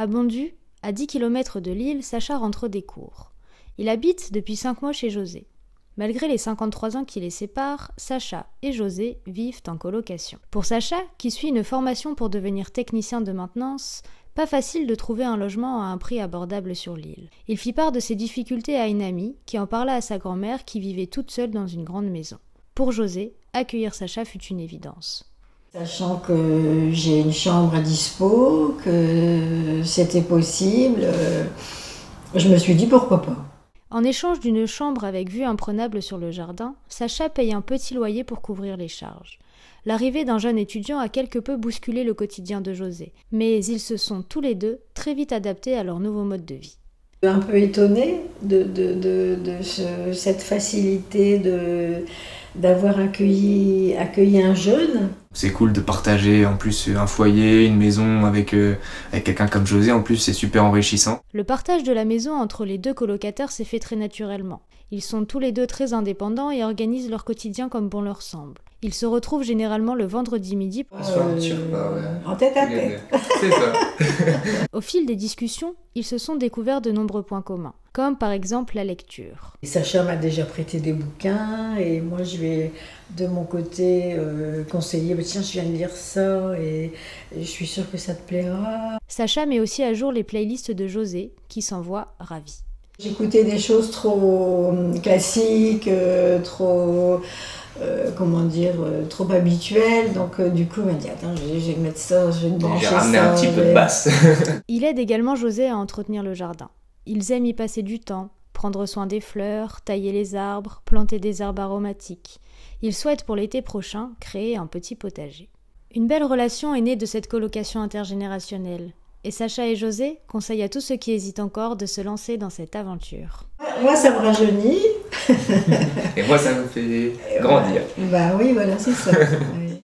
À Bondues, à 10 km de Lille, Sacha rentre des cours. Il habite depuis 5 mois chez José. Malgré les 53 ans qui les séparent, Sacha et José vivent en colocation. Pour Sacha, qui suit une formation pour devenir technicien de maintenance, pas facile de trouver un logement à un prix abordable sur l'île. Il fit part de ses difficultés à une amie qui en parla à sa grand-mère qui vivait toute seule dans une grande maison. Pour José, accueillir Sacha fut une évidence. Sachant que j'ai une chambre à dispo, que c'était possible, je me suis dit pourquoi pas. En échange d'une chambre avec vue imprenable sur le jardin, Sacha paye un petit loyer pour couvrir les charges. L'arrivée d'un jeune étudiant a quelque peu bousculé le quotidien de José, mais ils se sont tous les deux très vite adaptés à leur nouveau mode de vie. Un peu étonnée de cette facilité d'avoir accueilli un jeune. C'est cool de partager en plus un foyer, une maison avec quelqu'un comme José, en plus c'est super enrichissant. Le partage de la maison entre les deux colocataires s'est fait très naturellement. Ils sont tous les deux très indépendants et organisent leur quotidien comme bon leur semble. Ils se retrouvent généralement le vendredi midi en tête à tête. C'est ça. Au fil des discussions, ils se sont découverts de nombreux points communs, comme par exemple la lecture. Sacha m'a déjà prêté des bouquins et moi je vais de mon côté conseiller, tiens je viens de lire ça et je suis sûre que ça te plaira. Sacha met aussi à jour les playlists de José, qui s'en voit ravi. J'écoutais des choses trop classiques, trop habituelles, donc du coup il m'a dit attends je vais mettre ça, je vais te brancher ça. J'ai ramené un petit peu de basse. Il aide également José à entretenir le jardin. Ils aiment y passer du temps, prendre soin des fleurs, tailler les arbres, planter des herbes aromatiques. Ils souhaitent pour l'été prochain créer un petit potager. Une belle relation est née de cette colocation intergénérationnelle. Et Sacha et José conseillent à tous ceux qui hésitent encore de se lancer dans cette aventure. Moi ça me rajeunit. Et moi ça me fait grandir. Bah oui, voilà, c'est ça. Oui.